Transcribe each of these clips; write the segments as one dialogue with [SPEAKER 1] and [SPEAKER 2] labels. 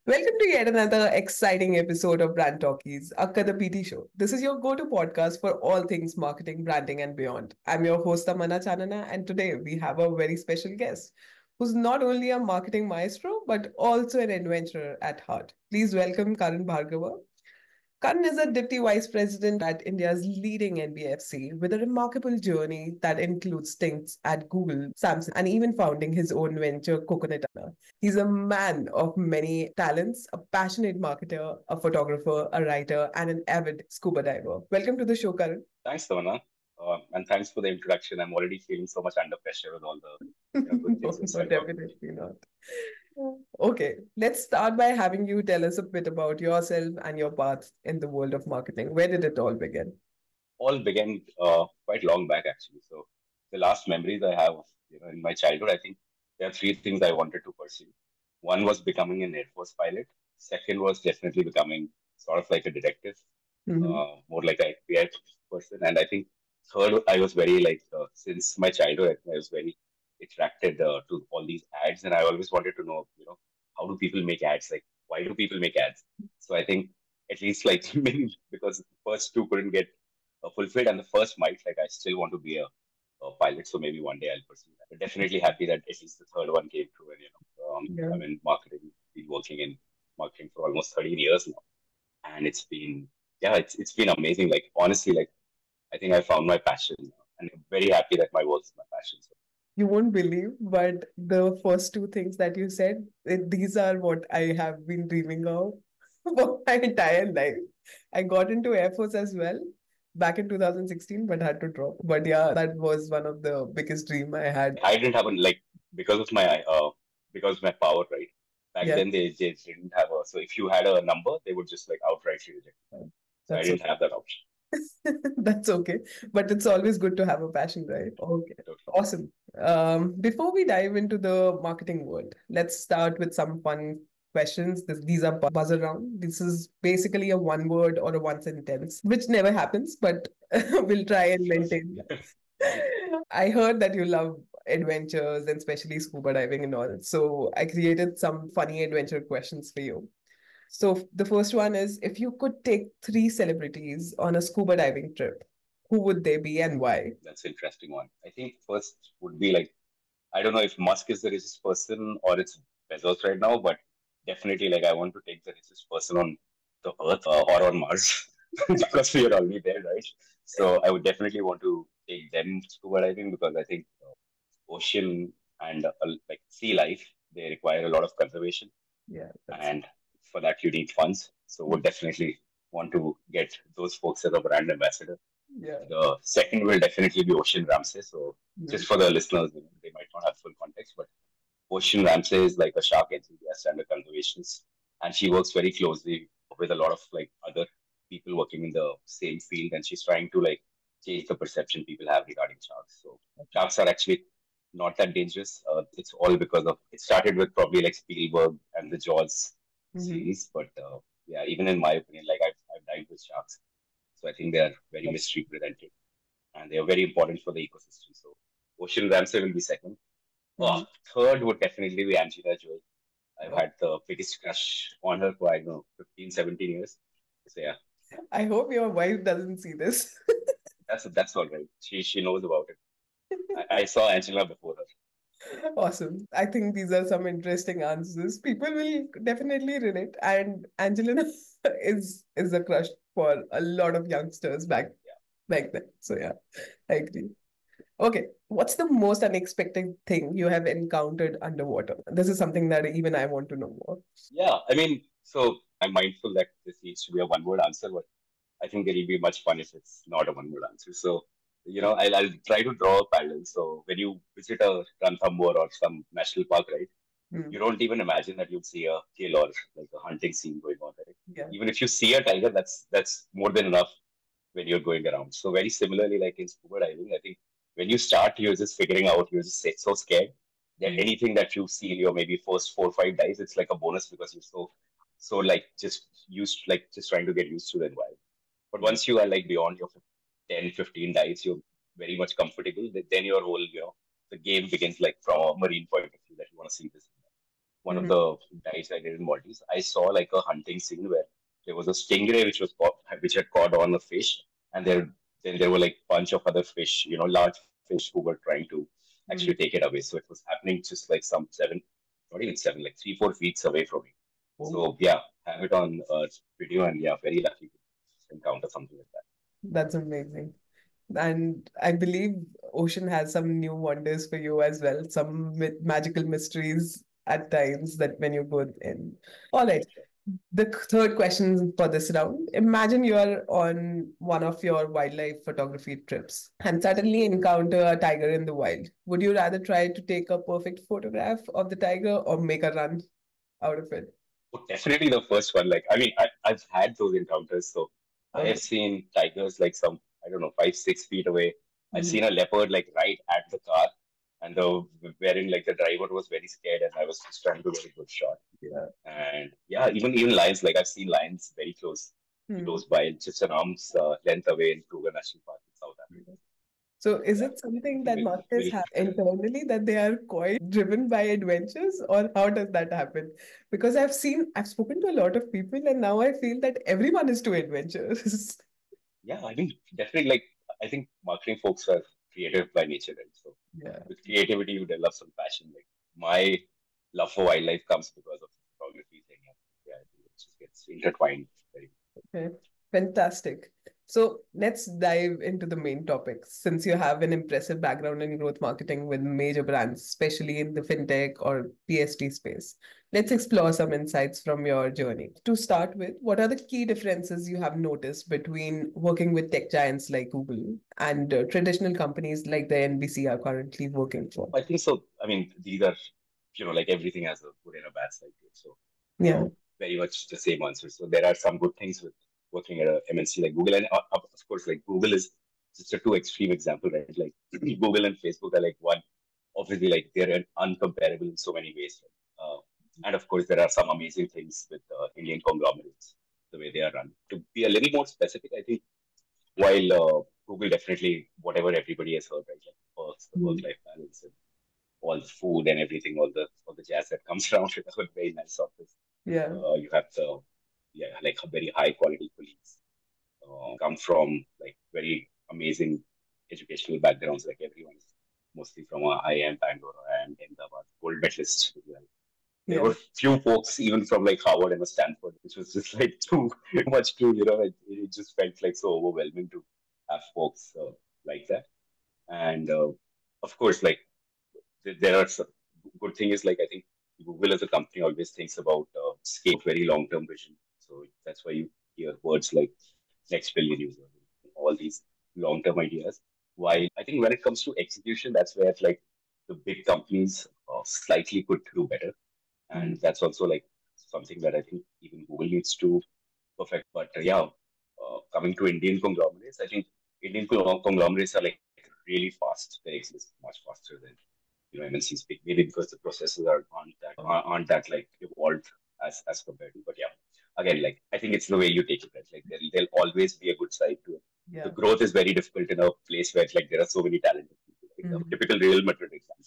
[SPEAKER 1] Welcome to yet another exciting episode of Brand Talkies, a the PT show. This is your go-to podcast for all things marketing, branding, and beyond. I'm your host, Tamanna Chanana, and today we have a very special guest who's not only a marketing maestro, but also an adventurer at heart. Please welcome Karan Bhargava. Karan is a Deputy Vice President at India's leading NBFC with a remarkable journey that includes stints at Google, Samsung, and even founding his own venture, Coconut. He's a man of many talents, a passionate marketer, a photographer, a writer, and an avid scuba diver. Welcome to the show, Karan.
[SPEAKER 2] Thanks, Tamanna. And thanks for the introduction. I'm already feeling so much under pressure with all the good
[SPEAKER 1] No,
[SPEAKER 2] things you
[SPEAKER 1] no,
[SPEAKER 2] said about me.
[SPEAKER 1] definitely not. Okay, let's start by having you tell us a bit about yourself and your path in the world of marketing. Where did it all begin?
[SPEAKER 2] All began quite long back, actually. So the last memories I have, in my childhood, I think there are three things I wanted to pursue. One was becoming an Air Force pilot. Second was definitely becoming sort of like a detective,
[SPEAKER 1] Mhm.
[SPEAKER 2] more like a FBI person. And I think third, I was very since my childhood, I was very attracted to all these ads, and I always wanted to know, how do people make ads? Like, why do people make ads? So I think at least like maybe because the first two couldn't get fulfilled, and the first might, like, I still want to be a pilot, so maybe one day I'll pursue that. But definitely happy that at least the third one came true, and
[SPEAKER 1] Yeah.
[SPEAKER 2] I'm in marketing, been working in marketing for almost 13 years now, and it's been it's been amazing. Like honestly, like I think I found my passion, and I'm very happy that my work is my passion. So
[SPEAKER 1] You won't believe, but the first two things that you said, these are what I have been dreaming of for my entire life. I got into Air Force as well back in 2016, but had to drop. But yeah, that was one of the biggest dream I had.
[SPEAKER 2] I didn't have a like because of my power, right? Back
[SPEAKER 1] Yeah,
[SPEAKER 2] then they didn't have a, so if you had a number, they would just like outrightly reject it. So I
[SPEAKER 1] that's
[SPEAKER 2] didn't
[SPEAKER 1] okay.
[SPEAKER 2] have that option.
[SPEAKER 1] That's okay. But it's always good to have a passion, right? Okay.
[SPEAKER 2] Totally.
[SPEAKER 1] Awesome. Before we dive into the marketing world, let's start with some fun questions. These are buzzer round. This is basically a one word or a one sentence, which never happens, but we'll try and
[SPEAKER 2] Sure.
[SPEAKER 1] maintain that. I heard that you love adventures and especially scuba diving and all. So I created some funny adventure questions for you. So the first one is if you could take three celebrities on a scuba diving trip, who would they be and why?
[SPEAKER 2] That's an interesting one. I think first would be like, I don't know if Musk is the richest person or it's Bezos right now, but definitely like I want to take the richest person on the Earth or on Mars because we are already there, right? So I would definitely want to take them scuba diving because I think ocean and like sea life, they require a lot of conservation,
[SPEAKER 1] Yeah, that's
[SPEAKER 2] and for that you need funds. So would definitely want to get those folks as a brand ambassador.
[SPEAKER 1] yeah.
[SPEAKER 2] The second will definitely be Ocean Ramsey. So
[SPEAKER 1] Mm.
[SPEAKER 2] just for the listeners, they might not have full context, but Ocean Ramsey is like a shark enthusiast and a conservationist, and she works very closely with a lot of like other people working in the same field, and she's trying to like change the perception people have regarding sharks. So sharks are actually not that dangerous. It's all because of it started with probably like Spielberg and the Jaws
[SPEAKER 1] Mhm.
[SPEAKER 2] series, but yeah, even in my opinion, like I've dived with sharks, so I think they are very misrepresented and they are very important for the ecosystem. So Ocean Ramsey will be second. Oh,
[SPEAKER 1] Mhm.
[SPEAKER 2] third would definitely be Angela Joy. I've
[SPEAKER 1] Oh,
[SPEAKER 2] had the biggest crush on her for, I don't know, 15, 17 years. So yeah,
[SPEAKER 1] I hope your wife doesn't see this.
[SPEAKER 2] that's all right. She knows about it. I saw Angela before her.
[SPEAKER 1] Awesome. I think these are some interesting answers. People will definitely relate. And Angelina is a crush for a lot of youngsters
[SPEAKER 2] Yeah.
[SPEAKER 1] back then. So yeah, I agree. Okay, what's the most unexpected thing you have encountered underwater? This is something that even I want to know more.
[SPEAKER 2] Yeah. I mean, so I'm mindful that this needs to be a one word answer, but I think it'll be much fun if it's not a one word answer. So, I'll try to draw a parallel. So when you visit a Ranthambore or some national park, right?
[SPEAKER 1] Hmm.
[SPEAKER 2] You don't even imagine that you'd see a kill or like a hunting scene going on, right?
[SPEAKER 1] Yeah.
[SPEAKER 2] Even if you see a tiger, that's more than enough when you're going around. So very similarly, like in scuba diving, I think when you start, you're just figuring out, you're just so scared that
[SPEAKER 1] Hmm.
[SPEAKER 2] anything that you see in your maybe first 4 or 5 dives, it's like a bonus because you're so like just used, like just trying to get used to the environment. But
[SPEAKER 1] Yeah.
[SPEAKER 2] once you are like beyond your 10, 15 dives, you're very much comfortable. Then your whole, the game begins like from a marine point of view that you want to see this. one of
[SPEAKER 1] Mm-hmm.
[SPEAKER 2] the dives I did in Maldives, I saw like a hunting scene where there was a stingray which had caught on a fish, and there were like bunch of other fish, large fish who were trying to actually
[SPEAKER 1] Mm-hmm.
[SPEAKER 2] take it away. So it was happening just like some seven, not even seven, like 3-4 feet away from me.
[SPEAKER 1] Oh,
[SPEAKER 2] So yeah, have it on video, and yeah, very lucky to encounter something like that.
[SPEAKER 1] that's amazing. And I believe ocean has some new wonders for you as well, some magical mysteries at times that when you go in. All right. The third question for this round. Imagine you are on one of your wildlife photography trips and suddenly encounter a tiger in the wild. Would you rather try to take a perfect photograph of the tiger or make a run out of it?
[SPEAKER 2] Oh, definitely the first one. Like, I mean, I've had those encounters. So I have
[SPEAKER 1] Okay.
[SPEAKER 2] seen tigers like some, I don't know, 5-6 feet away. I've
[SPEAKER 1] Mhm.
[SPEAKER 2] seen a leopard like right at the car, and the wherein like the driver was very scared, and I was just trying to get a good shot.
[SPEAKER 1] Yeah.
[SPEAKER 2] And yeah, even lions. Like I've seen lions very
[SPEAKER 1] Hmm.
[SPEAKER 2] close by, just an arm's length away in Kruger National Park in South Africa.
[SPEAKER 1] So is
[SPEAKER 2] Yeah,
[SPEAKER 1] it
[SPEAKER 2] I
[SPEAKER 1] something
[SPEAKER 2] think
[SPEAKER 1] that marketers have internally that they are quite driven by adventures, or how does that happen? Because I've spoken to a lot of people, and now I feel that everyone is too adventurous.
[SPEAKER 2] yeah, I mean, definitely. Like I think marketing folks are creative by nature, right? So
[SPEAKER 1] Yeah.
[SPEAKER 2] with creativity, you develop some passion. Like my love for wildlife comes because of the photography thing. And yeah, I think it just gets intertwined. Very
[SPEAKER 1] Okay, fantastic. So let's dive into the main topics. Since you have an impressive background in growth marketing with major brands, especially in the fintech or PST space, let's explore some insights from your journey. To start with, what are the key differences you have noticed between working with tech giants like Google and traditional companies like the NBC are currently working for?
[SPEAKER 2] I think so. I mean, these are, like everything has a good and a bad side to it. So,
[SPEAKER 1] Yeah.
[SPEAKER 2] very much the same answer. So, there are some good things with working at a MNC like Google. And of course, like Google is just a too extreme example, right? Like Google and Facebook are like one, obviously, like they're uncomparable in so many ways. Right? And of course, there are some amazing things with Indian conglomerates, the way they are run. To be a little more specific, I think while Google definitely, whatever everybody has heard, right? Like perks, the
[SPEAKER 1] Mhm.
[SPEAKER 2] work-life balance, and all the food and everything, all the jazz that comes around with a very nice office.
[SPEAKER 1] Yeah.
[SPEAKER 2] You have the like very high quality colleagues. Come from like very amazing educational backgrounds. Like everyone's mostly from IIM Bangalore or IIM Ahmedabad, gold medalists. Well. There
[SPEAKER 1] Yeah.
[SPEAKER 2] were few folks even from like Harvard and Stanford, which was just like too much to it just felt like so overwhelming to have folks like that. And of course, like there are some good thing is like I think Google as a company always thinks about scale, very long term vision. So that's why you hear words like next billion users, all these long term ideas. While I think when it comes to execution, that's where like the big companies slightly could do better,
[SPEAKER 1] Mhm.
[SPEAKER 2] and that's also like something that I think even Google needs to perfect. But yeah, coming to Indian conglomerates, I think Indian conglomerates are like really fast. They exist much faster than MNCs, maybe because the processes aren't that like evolved as compared to. But yeah, again, like I think it's the way you take it, right? Like there'll always be a good side to it. The
[SPEAKER 1] Yeah.
[SPEAKER 2] growth is very difficult in a place where like there are so many talented people. Like the
[SPEAKER 1] Mhm.
[SPEAKER 2] typical Real Madrid example,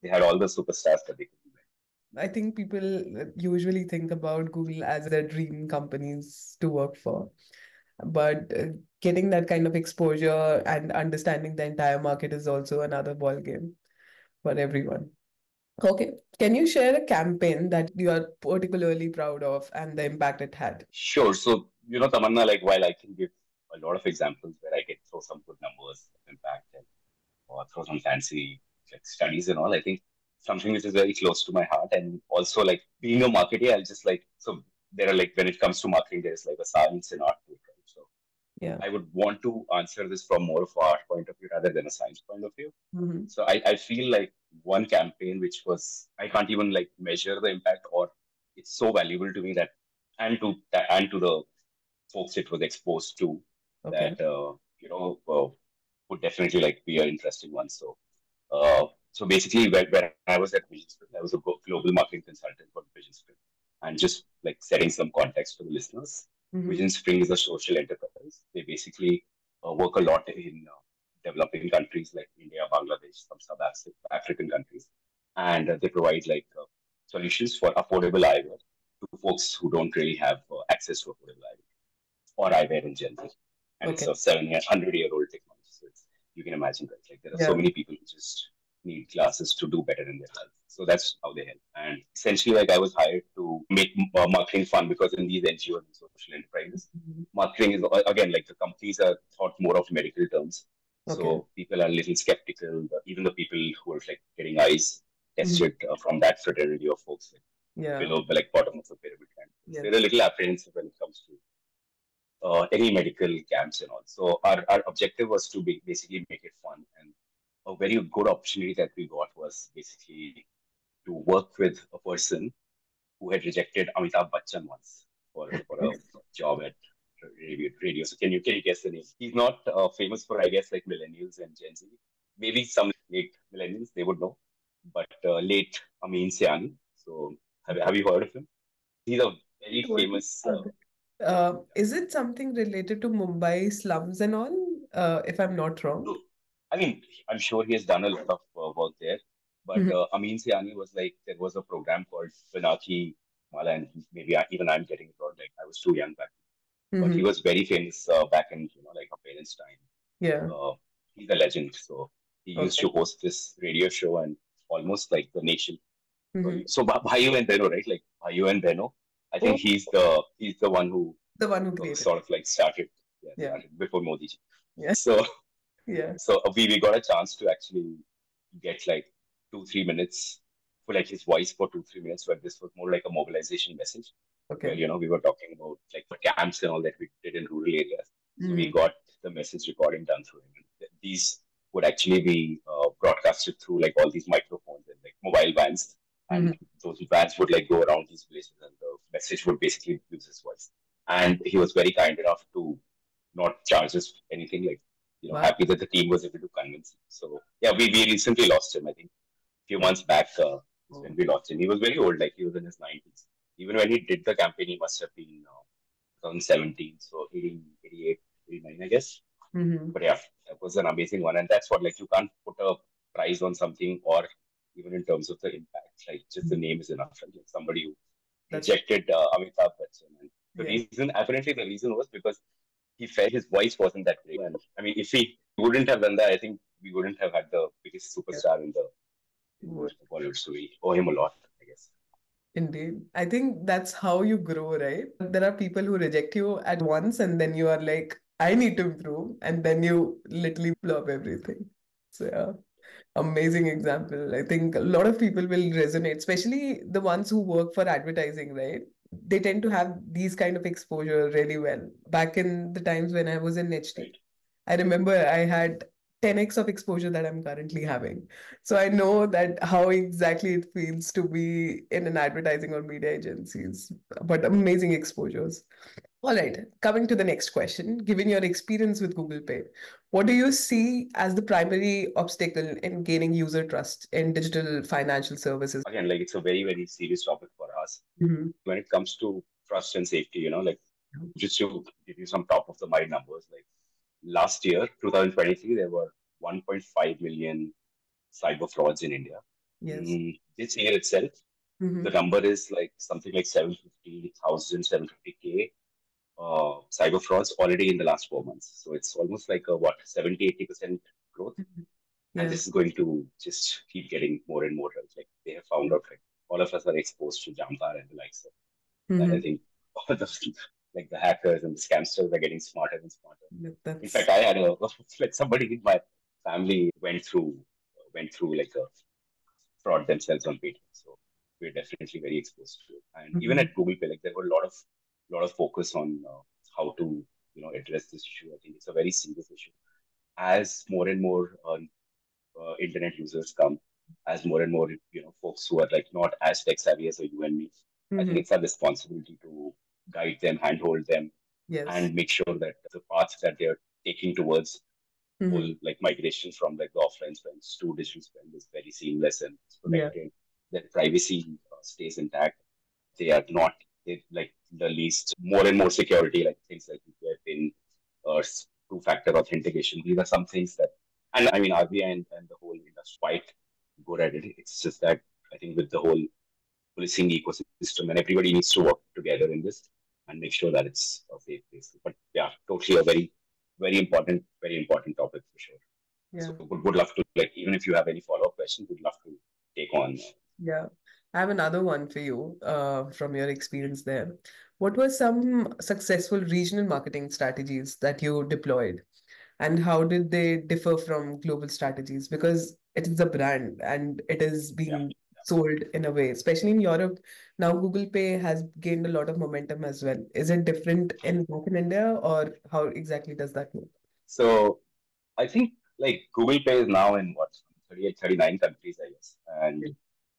[SPEAKER 2] they had all the superstars that they could be.
[SPEAKER 1] I think people usually think about Google as their dream companies to work for, but getting that kind of exposure and understanding the entire market is also another ball game for everyone. Okay, can you share a campaign that you are particularly proud of and the impact it had?
[SPEAKER 2] Sure. So, Tamanna, like while I can give a lot of examples where I can throw some good numbers of impact and or throw some fancy like studies and all, I think something which is very close to my heart. And also like being a marketer, I'll just like so there are like when it comes to marketing, there's like a science and art to it, right? So
[SPEAKER 1] Yeah.
[SPEAKER 2] I would want to answer this from more of an art point of view rather than a science point of view.
[SPEAKER 1] Hmm.
[SPEAKER 2] So I feel like one campaign which was I can't even like measure the impact or it's so valuable to me that and to the folks it was exposed to
[SPEAKER 1] Okay.
[SPEAKER 2] that would definitely like be an interesting one. So basically when I was at Vision Sprint, I was a global marketing consultant for Vision Sprint, and just like setting some context for the listeners.
[SPEAKER 1] Hmm.
[SPEAKER 2] Vision Spring is a social enterprise. They basically work a lot in developing countries like India, Bangladesh, some South African countries, and they provide like solutions for affordable eyewear to folks who don't really have access to affordable eyewear or eyewear in general. And it's
[SPEAKER 1] Okay.
[SPEAKER 2] a 700-year-old technology. So you can imagine, right? Like there are so
[SPEAKER 1] Yeah.
[SPEAKER 2] many people who just need glasses to do better in their life. So that's how they help. And essentially, like I was hired to make marketing fun because in these NGOs and social enterprises,
[SPEAKER 1] Mhm.
[SPEAKER 2] marketing is again like the companies are thought more of medical terms.
[SPEAKER 1] Okay.
[SPEAKER 2] So people are a little skeptical. Even the people who are like getting eyes
[SPEAKER 1] Mhm.
[SPEAKER 2] tested from that fraternity of folks like
[SPEAKER 1] Yeah.
[SPEAKER 2] below, like bottom of the pyramid, and they're a
[SPEAKER 1] Yes.
[SPEAKER 2] little apprehensive when it comes to any medical camps and all. So our objective was to basically make it fun. And a very good opportunity that we got was basically to work with a person who had rejected Amitabh Bachchan once for a job at radio. So can you guess the name? He's not famous for, I guess, like millennials and Gen Z. Maybe some late millennials they would know, but late Amin Siani. So have you heard of him? He's a very
[SPEAKER 1] Told me
[SPEAKER 2] famous.
[SPEAKER 1] about it. Is it something related to Mumbai slums and all? If I'm not wrong.
[SPEAKER 2] No, I mean, I'm sure he has done a lot of work there. But
[SPEAKER 1] Mhm.
[SPEAKER 2] Amin Siani was like, there was a program called Pinaki Mala, and maybe even I'm getting it wrong. Like, I was too young back then. But he
[SPEAKER 1] Mhm.
[SPEAKER 2] was very famous back in, like our parents' time.
[SPEAKER 1] Yeah.
[SPEAKER 2] Uh, he's a legend. So he used to
[SPEAKER 1] Okay.
[SPEAKER 2] host this radio show and almost like the nation.
[SPEAKER 1] Mhm.
[SPEAKER 2] So Bhayu and Beno, right? Like Bhayu and Beno. I think
[SPEAKER 1] Oh,
[SPEAKER 2] he's the one who
[SPEAKER 1] the one who created
[SPEAKER 2] sort
[SPEAKER 1] it.
[SPEAKER 2] of like started, yeah,
[SPEAKER 1] Yeah.
[SPEAKER 2] started before Modi ji.
[SPEAKER 1] Yeah.
[SPEAKER 2] So
[SPEAKER 1] Yeah.
[SPEAKER 2] we got a chance to actually get like 2-3 minutes for like his voice for 2-3 minutes, where this was more like a mobilization message, where
[SPEAKER 1] Okay.
[SPEAKER 2] we were talking about like the camps and all that we did in rural areas. So we
[SPEAKER 1] Mhm.
[SPEAKER 2] got the message recording done through him. And these would actually be broadcasted through like all these microphones and like mobile vans, and
[SPEAKER 1] Mhm.
[SPEAKER 2] those vans would like go around these places, and the message would basically use his voice. And he was very kind enough to not charge us anything. Like,
[SPEAKER 1] Wow.
[SPEAKER 2] happy that the team was able to convince him. So yeah, we recently lost him. I think a few months back is when
[SPEAKER 1] Oh.
[SPEAKER 2] we lost him. He was very old, like he was in his 90s. Even when he did the campaign, he must have been 2017, so 80, 88, 89, I guess.
[SPEAKER 1] Mhm.
[SPEAKER 2] But yeah, that was an amazing one. And that's what, like, you can't put a price on something, or even in terms of the impact, like just the name is enough. Right? Like somebody who
[SPEAKER 1] That's
[SPEAKER 2] rejected Amitabh Bachchan. And the
[SPEAKER 1] yeah.
[SPEAKER 2] reason, apparently, the reason was because he felt his voice wasn't that great. And I mean, if he wouldn't have done that, I think we wouldn't have had the biggest
[SPEAKER 1] Yeah.
[SPEAKER 2] superstar in
[SPEAKER 1] Would.
[SPEAKER 2] Bollywood. So we owe him a lot, I guess.
[SPEAKER 1] Indeed. I think that's how you grow, right? There are people who reject you at once, and then you are like, I need to improve. And then you literally blow up everything. So, yeah, amazing example. I think a lot of people will resonate, especially the ones who work for advertising, right? They tend to have these kind of exposure really well. Back in the times when I was in HT,
[SPEAKER 2] Right.
[SPEAKER 1] I remember I had 10x of exposure that I'm currently having. So I know that how exactly it feels to be in an advertising or media agencies, but amazing exposures. All right, coming to the next question. Given your experience with Google Pay, what do you see as the primary obstacle in gaining user trust in digital financial services?
[SPEAKER 2] Again, like it's a very, very serious topic for us.
[SPEAKER 1] Mhm.
[SPEAKER 2] When it comes to trust and safety, like just to give you some top of the mind numbers, like last year, 2023, there were 1.5 million cyber frauds in India.
[SPEAKER 1] Yes.
[SPEAKER 2] This year itself, the
[SPEAKER 1] Hmm.
[SPEAKER 2] number is like something like 750,000, 750K cyber frauds already in the last 4 months. So it's almost like a what, 70-80% growth. And
[SPEAKER 1] Yeah.
[SPEAKER 2] this is going to just keep getting more and more. Right? Like they have found out, like all of us are exposed to Jampar and the likes. And I
[SPEAKER 1] Hmm.
[SPEAKER 2] think all the like the hackers and the scamsters are getting smarter and smarter. In fact,
[SPEAKER 1] That's.
[SPEAKER 2] I had a like somebody in my family went through like a fraud themselves on Paytm. So we're definitely very exposed to it. And even
[SPEAKER 1] Mhm.
[SPEAKER 2] at Google Pay, like there were a lot of focus on how to address this issue. I think it's a very serious issue. As more and more internet users come, as more and more folks who are like not as tech savvy as you and me, I think
[SPEAKER 1] Mhm.
[SPEAKER 2] it's our responsibility to guide them, handhold them,
[SPEAKER 1] Yes.
[SPEAKER 2] and make sure that the path that they're taking towards
[SPEAKER 1] Hmm.
[SPEAKER 2] whole like migration from like the offline spends to digital spend is very seamless and it's
[SPEAKER 1] Yeah.
[SPEAKER 2] protected. That privacy stays intact. They are not they like the least more and more security like things like UPI PIN or two-factor authentication. These are some things that, and I mean RBI and the whole industry quite good at it. It's just that I think with the whole policing ecosystem, and everybody needs to work together in this and make sure that it's a safe place. But yeah, totally a very important topic for sure. So
[SPEAKER 1] Yeah.
[SPEAKER 2] would love to, like, even if you have any follow-up questions, would love to take on.
[SPEAKER 1] Yeah. I have another one for you, from your experience there. What were some successful regional marketing strategies that you deployed, and how did they differ from global strategies? Because it is a brand and it is
[SPEAKER 2] Yeah.
[SPEAKER 1] being sold in a way, especially in Europe. Now, Google Pay has gained a lot of momentum as well. Is it different in back in India, or how exactly does that work?
[SPEAKER 2] So I think like Google Pay is now in what 38, 39 countries, I guess, and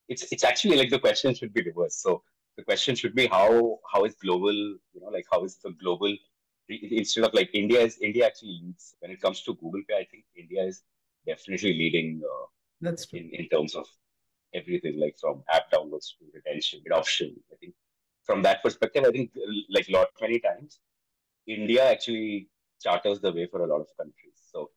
[SPEAKER 2] it's actually like the question should be reversed. So the question should be how is global, like how is the global instead of like India actually leads when it comes to Google Pay. I think India is definitely leading
[SPEAKER 1] That's true.
[SPEAKER 2] in terms of everything, like from app downloads to retention, adoption. I think from that perspective, I think like lot many times India actually charters the way for a lot of countries. So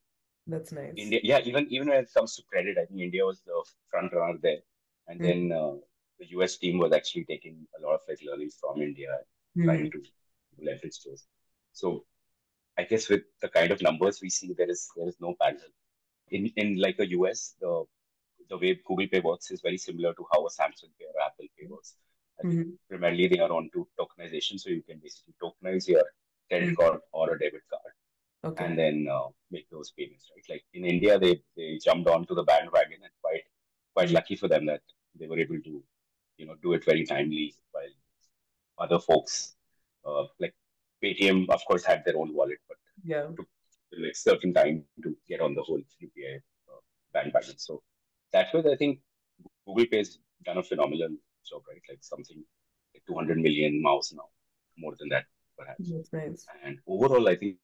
[SPEAKER 1] That's nice.
[SPEAKER 2] India, yeah, even when it comes to credit, I think India was the front runner there, and then
[SPEAKER 1] Mm-hmm.
[SPEAKER 2] the US team was actually taking a lot of like learnings from India, and trying to leverage those. So I guess with the kind of numbers we see, there is no parallel. In like the US, the way Google Pay works is very similar to how a Samsung Pay or Apple Pay works. I think
[SPEAKER 1] Mm-hmm.
[SPEAKER 2] primarily they are onto tokenization, so you can basically tokenize your credit card or a debit card
[SPEAKER 1] Okay.
[SPEAKER 2] and then make those payments, right? Like in India, they jumped onto the bandwagon, and quite
[SPEAKER 1] Mm.
[SPEAKER 2] lucky for them that they were able to, do it very timely, while other folks, like Paytm, of course, had their own wallet, but
[SPEAKER 1] Yeah.
[SPEAKER 2] took like certain time to get on the whole UPI bandwagon. So that way, I think Google Pay has done a phenomenal job, right? Like something like 200 million mouse now, more than that perhaps.
[SPEAKER 1] That's nice.
[SPEAKER 2] And overall, I think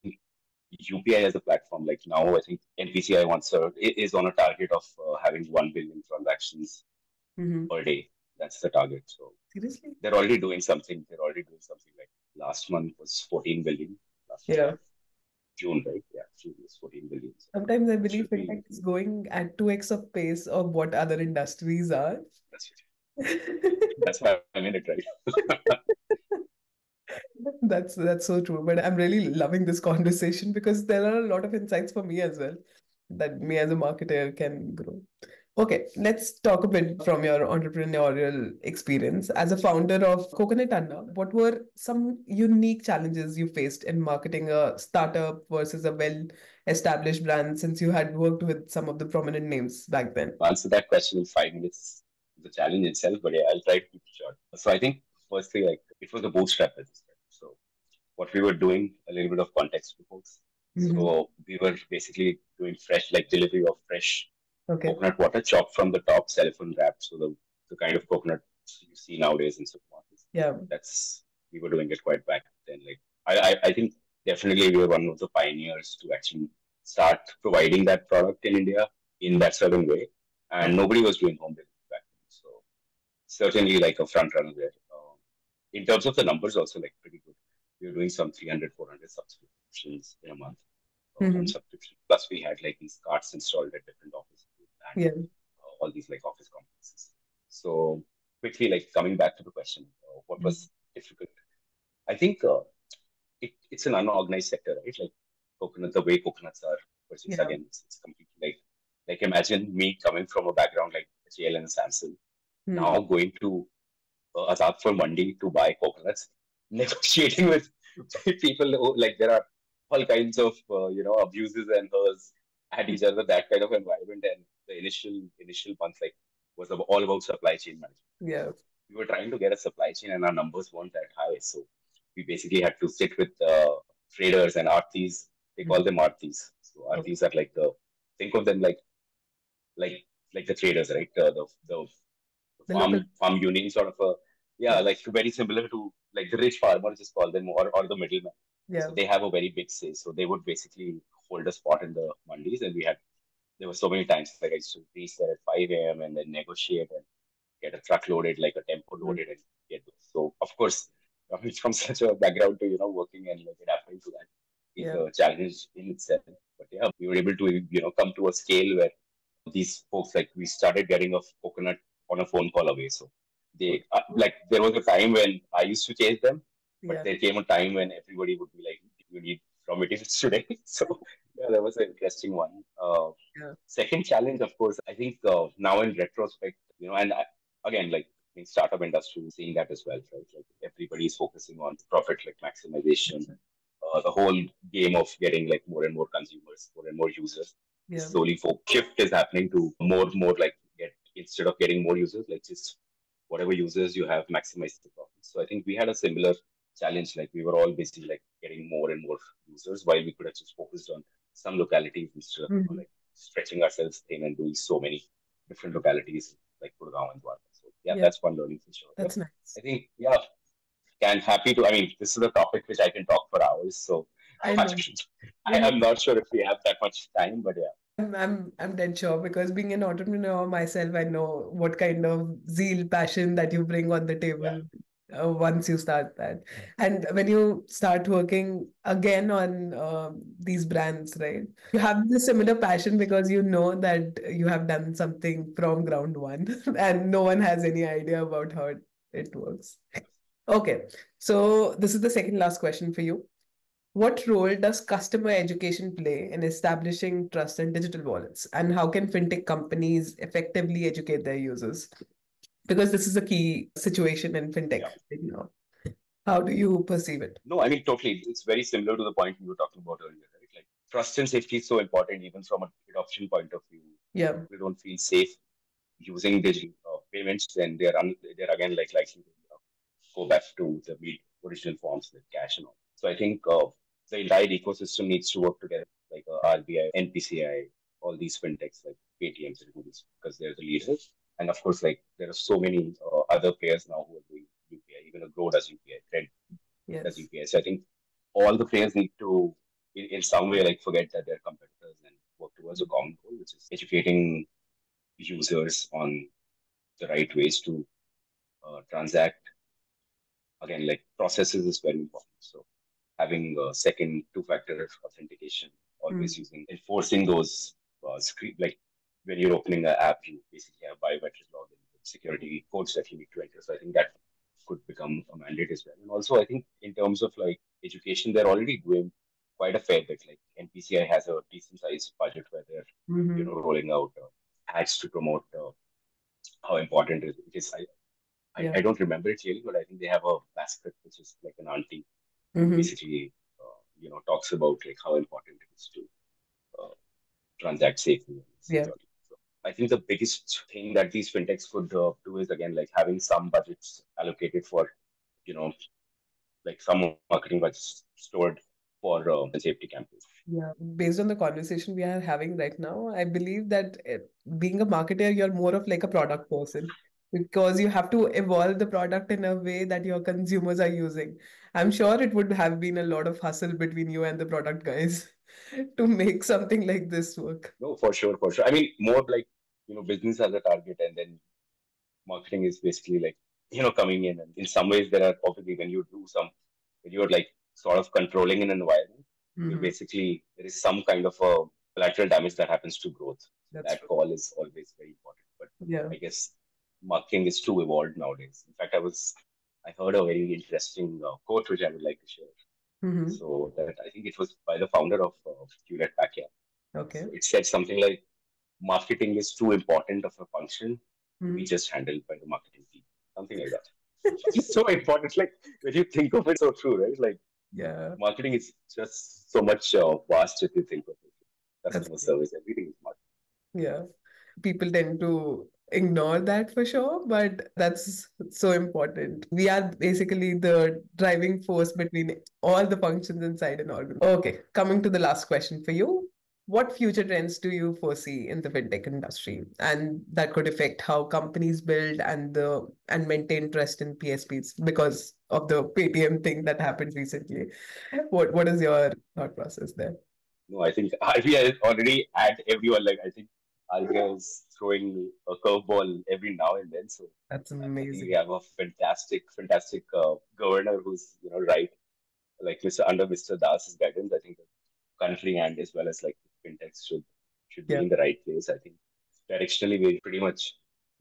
[SPEAKER 2] UPI as a platform, like now, I think NPCI is on a target of having 1 billion transactions
[SPEAKER 1] Mm-hmm.
[SPEAKER 2] per day. That's the target. So
[SPEAKER 1] Seriously?
[SPEAKER 2] they're already doing something. They're already doing something like last month was 14 billion. Last
[SPEAKER 1] Yeah.
[SPEAKER 2] June, right? Yeah, June was 14 billion. So
[SPEAKER 1] Sometimes I
[SPEAKER 2] it
[SPEAKER 1] believe
[SPEAKER 2] should
[SPEAKER 1] fintech
[SPEAKER 2] be,
[SPEAKER 1] is going at 2x of pace of what other industries are.
[SPEAKER 2] that's, that's why I'm in it, right?
[SPEAKER 1] That's so true. But I'm really loving this conversation because there are a lot of insights for me as well that me as a marketer can grow. Okay, let's talk a bit from your entrepreneurial experience. As a founder of Coconut Anna, what were some unique challenges you faced in marketing a startup versus a well-established brand, since you had worked with some of the prominent names back then?
[SPEAKER 2] Answer that question in 5 minutes. The challenge itself, but yeah, I'll try to keep it short. So I think firstly, like it was a bootstrap business, right? So what we were doing, a little bit of context for folks.
[SPEAKER 1] Hmm.
[SPEAKER 2] So we were basically doing fresh, like delivery of fresh
[SPEAKER 1] Okay.
[SPEAKER 2] coconut water chopped from the top, cellophane wrapped. So the kind of coconut you see nowadays in supermarkets.
[SPEAKER 1] Yeah.
[SPEAKER 2] That's we were doing it quite back then. Like I think definitely we were one of the pioneers to actually start providing that product in India in that certain way, and nobody was doing home delivery back then. So certainly like a front runner there. In terms of the numbers, also like pretty good. We were doing some 300, 400 subscriptions in a month, home
[SPEAKER 1] Hmm.
[SPEAKER 2] subscription. Plus, we had like these carts installed at different offices and
[SPEAKER 1] Yeah.
[SPEAKER 2] all these like office complexes. So quickly, like coming back to the question, what was difficult? I think it's an unorganized sector, right? Like coconut, the way coconuts are purchased
[SPEAKER 1] Yeah.
[SPEAKER 2] again, it's completely like imagine me coming from a background like JL and Samsung,
[SPEAKER 1] Hmm.
[SPEAKER 2] now going to Azad Mandi to buy coconuts, negotiating with people who like there are all kinds of abuses and hers at each other, that kind of environment, and the initial month like was all about supply chain management.
[SPEAKER 1] Yeah.
[SPEAKER 2] We were trying to get a supply chain, and our numbers weren't that high, so we basically had to sit with traders and artis. They call them artis. So
[SPEAKER 1] Okay.
[SPEAKER 2] artis are like the think of them like like the traders, right? The
[SPEAKER 1] The local.
[SPEAKER 2] farm union sort of a yeah,
[SPEAKER 1] Yeah.
[SPEAKER 2] like very similar to like the rich farmers, just call them, or the middlemen. So
[SPEAKER 1] Yeah.
[SPEAKER 2] they have a very big say. So they would basically hold a spot in the mandis, and we had there were so many times like I used to reach there at 5 a.m. and then negotiate and get a truck loaded, like a tempo
[SPEAKER 1] Mm.
[SPEAKER 2] loaded, and get those. So of course, coming from such a background to working and like adapting to that is
[SPEAKER 1] Yeah.
[SPEAKER 2] a challenge in itself. But yeah, we were able to come to a scale where these folks like we started getting a coconut on a phone call away. So they like there was a time when I used to chase them, but
[SPEAKER 1] Yeah.
[SPEAKER 2] there came a time when everybody would be like, "You need raw materials today." So yeah, that was an interesting one.
[SPEAKER 1] Yeah.
[SPEAKER 2] Second challenge, of course, I think now in retrospect, and again, like in startup industry, seeing that as well, right? Like everybody is focusing on profit, like maximization, the whole game of getting like more and more consumers, more and more users is
[SPEAKER 1] Yeah.
[SPEAKER 2] slowly shift is happening to more like get instead of getting more users, like just whatever users you have, maximize the profits. So I think we had a similar challenge. Like we were all busy like getting more and more users while we could have just focused on some localities instead of
[SPEAKER 1] Mhm.
[SPEAKER 2] like stretching ourselves thin and doing so many different localities like Gurgaon and Dwarka. So yeah,
[SPEAKER 1] Yeah.
[SPEAKER 2] that's one learning for sure. Yep.
[SPEAKER 1] That's nice.
[SPEAKER 2] I think yeah, can happy to. I mean, this is a topic which I can talk for hours. So
[SPEAKER 1] I
[SPEAKER 2] I,
[SPEAKER 1] know. We have
[SPEAKER 2] I'm not sure if we have that much time, but yeah,
[SPEAKER 1] I'm dead sure because being an entrepreneur myself, I know what kind of zeal, passion that you bring on the
[SPEAKER 2] yeah,
[SPEAKER 1] table once you start that. And when you start working again on these brands, right? You have this similar passion because you know that you have done something from ground one and no one has any idea about how it works. Okay, so this is the second last question for you. What role does customer education play in establishing trust in digital wallets? And how can fintech companies effectively educate their users? Because this is a key situation in fintech
[SPEAKER 2] yeah.
[SPEAKER 1] right now. How do you perceive it?
[SPEAKER 2] No, I mean totally. It's very similar to the point we were talking about earlier, right? Like trust and safety is so important, even from an adoption point of view.
[SPEAKER 1] Yeah.
[SPEAKER 2] If we don't feel safe using digital payments, then they're again like likely to go back to the original forms like cash and all. So I think the entire ecosystem needs to work together, like RBI, NPCI, all these fintechs like Paytms and Googles, because they're the leaders. And of course, like there are so many other players now who are doing UPI, even a Grow does UPI, Credit does
[SPEAKER 1] Yes.
[SPEAKER 2] UPI. So I think all the players need to, in some way, like forget that they're competitors and work towards a common goal, which is educating users on the right ways to transact. Again, like processes is very important. So having a second two-factor authentication,
[SPEAKER 1] Mm.
[SPEAKER 2] always using enforcing those like when you're opening an app, you basically have biometric login, security codes that you need to enter. So I think that could become a mandate as well. And also, I think in terms of like education, they're already doing quite a fair bit. Like NPCI has a decent sized budget where they're
[SPEAKER 1] Mm-hmm.
[SPEAKER 2] rolling out ads to promote how important it is.
[SPEAKER 1] Yeah.
[SPEAKER 2] I don't remember it clearly, but I think they have a basket which is like an auntie who
[SPEAKER 1] Mm-hmm.
[SPEAKER 2] basically talks about like how important it is to uh, transact safely and
[SPEAKER 1] Yeah.
[SPEAKER 2] securely. So I think the biggest thing that these fintechs could do is again like having some budgets allocated for you know like some marketing budgets stored for safety campaigns.
[SPEAKER 1] Yeah, based on the conversation we are having right now, I believe that being a marketer, you're more of like a product person because you have to evolve the product in a way that your consumers are using. I'm sure it would have been a lot of hustle between you and the product guys to make something like this work.
[SPEAKER 2] No, for sure, for sure. I mean, more like business as a target, and then marketing is basically like coming in, and in some ways there are obviously when you're like sort of controlling an environment, you're
[SPEAKER 1] Hmm.
[SPEAKER 2] basically there is some kind of a collateral damage that happens to growth. So
[SPEAKER 1] That's
[SPEAKER 2] that
[SPEAKER 1] true.
[SPEAKER 2] call is always very important. But
[SPEAKER 1] Yeah.
[SPEAKER 2] I guess marketing is too evolved nowadays. In fact, I heard a very interesting quote which I would like to share.
[SPEAKER 1] Hmm.
[SPEAKER 2] So that I think it was by the founder of Hewlett Packard.
[SPEAKER 1] Okay.
[SPEAKER 2] So it said something like marketing is too important of a function to be
[SPEAKER 1] Mhm.
[SPEAKER 2] just handled by the marketing team. Something like that. Which is so important. Like when you think of it, so true, right? Like
[SPEAKER 1] Yeah,
[SPEAKER 2] marketing is just so much vast if you think of it.
[SPEAKER 1] that's
[SPEAKER 2] Customer
[SPEAKER 1] true.
[SPEAKER 2] service, everything is marketing.
[SPEAKER 1] Yeah. People tend to ignore that for sure, but that's so important. We are basically the driving force between all the functions inside an organization. Okay, coming to the last question for you. What future trends do you foresee in the fintech industry? And that could affect how companies build and maintain trust in PSPs because of the Paytm thing that happened recently. What is your thought process there?
[SPEAKER 2] No, I think RBI is already at everyone. Like I think RBI is throwing a curveball every now and then. So
[SPEAKER 1] That's
[SPEAKER 2] I think we
[SPEAKER 1] amazing.
[SPEAKER 2] have a fantastic governor who's right like Mr. Das's guidance. I think the country and as well as like fintechs should be
[SPEAKER 1] Yeah.
[SPEAKER 2] in the right place. I think directionally we're pretty much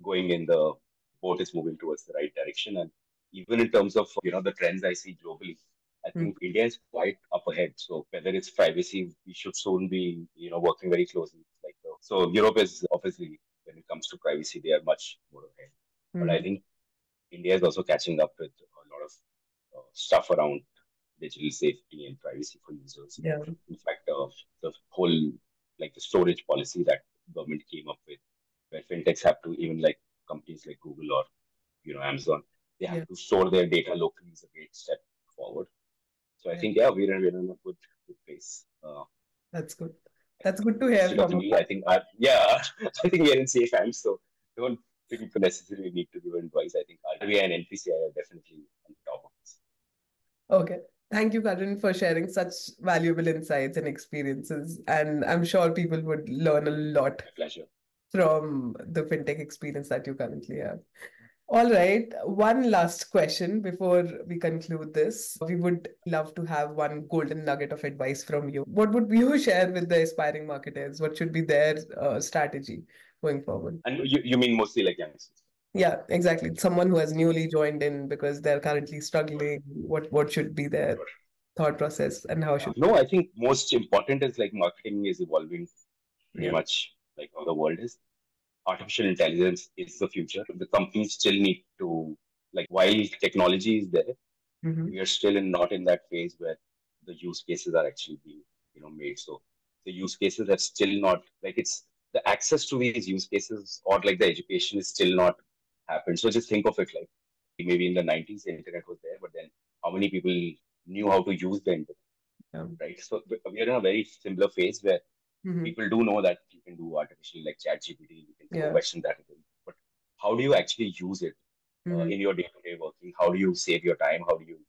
[SPEAKER 2] going in the boat is moving towards the right direction. And even in terms of the trends I see globally, I
[SPEAKER 1] Mm,
[SPEAKER 2] think India is quite up ahead. So whether it's privacy, we should soon be working very closely. So Europe is obviously, when it comes to privacy, they are much more ahead. But I
[SPEAKER 1] mhm.
[SPEAKER 2] think India is also catching up with a lot of stuff around digital safety and privacy for users.
[SPEAKER 1] Yeah,
[SPEAKER 2] In fact, the whole the storage policy that government came up with, where fintechs have to, even like companies like Google or Amazon, they
[SPEAKER 1] yeah,
[SPEAKER 2] have to store their data locally, is a great step forward. So I
[SPEAKER 1] yeah.
[SPEAKER 2] think, yeah, we're in a good place.
[SPEAKER 1] That's good.
[SPEAKER 2] I
[SPEAKER 1] That's
[SPEAKER 2] think
[SPEAKER 1] good to hear
[SPEAKER 2] instead of
[SPEAKER 1] from.
[SPEAKER 2] me, I think yeah, I think we're in safe hands. So don't think people necessarily need to give advice. I think RBI and NPCI are definitely on top of this.
[SPEAKER 1] Okay. Thank you, Karan, for sharing such valuable insights and experiences. And I'm sure people would learn a lot
[SPEAKER 2] My pleasure.
[SPEAKER 1] from the fintech experience that you currently have. All right. One last question before we conclude this. We would love to have one golden nugget of advice from you. What would you share with the aspiring marketers? What should be their strategy going forward?
[SPEAKER 2] And you mean mostly like youngsters?
[SPEAKER 1] Yeah, exactly. Someone who has newly joined in because they're currently struggling. What should be their
[SPEAKER 2] Sure.
[SPEAKER 1] thought process and how should?
[SPEAKER 2] No, I think most important is like marketing is evolving pretty
[SPEAKER 1] Yeah.
[SPEAKER 2] much like how the world is. Artificial intelligence is the future. The companies still need to, like, while technology is there,
[SPEAKER 1] Mm-hmm.
[SPEAKER 2] we are still not in that phase where the use cases are actually being made. So the use cases are still not, like, it's the access to these use cases, or like the education is still not happened. So just think of it like, maybe in the 90s the internet was there, but then how many people knew how to use the internet,
[SPEAKER 1] Yeah.
[SPEAKER 2] right? So we are in a very similar phase where
[SPEAKER 1] Mm-hmm.
[SPEAKER 2] people do know that you can do artificial, like chat GPT, you can throw
[SPEAKER 1] Yeah.
[SPEAKER 2] questions at it, but how do you actually use it
[SPEAKER 1] Mm-hmm.
[SPEAKER 2] in your day-to-day working? How do you save your time? How do you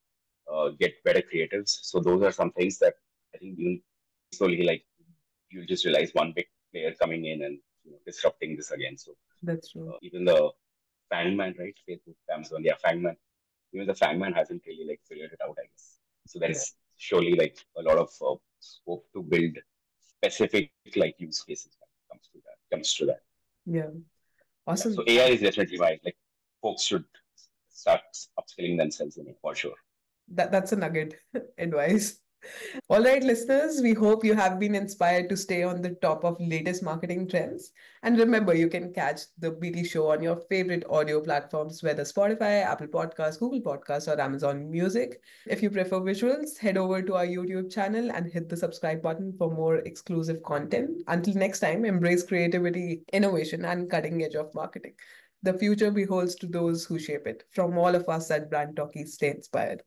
[SPEAKER 2] get better creatives? So those are some things that I think you slowly, like, you'll just realize one big player coming in and disrupting this again. So
[SPEAKER 1] That's true.
[SPEAKER 2] even the Fangman, right? Facebook, Amazon, yeah, Fangman. Even the Fangman hasn't really like figured it out, I guess. So there
[SPEAKER 1] Yeah.
[SPEAKER 2] is surely like a lot of scope to build specific like use cases when it comes to that.
[SPEAKER 1] Yeah.
[SPEAKER 2] Yeah. So
[SPEAKER 1] Awesome.
[SPEAKER 2] AI is definitely right. Like, folks should start upskilling themselves in it for sure.
[SPEAKER 1] That's a nugget advice. All right, listeners, we hope you have been inspired to stay on the top of latest marketing trends. And remember, you can catch the BT show on your favorite audio platforms, whether Spotify, Apple Podcasts, Google Podcasts, or Amazon Music. If you prefer visuals, head over to our YouTube channel and hit the subscribe button for more exclusive content. Until next time, embrace creativity, innovation, and cutting edge of marketing. The future beholds to those who shape it. From all of us at Brand Talkies, stay inspired.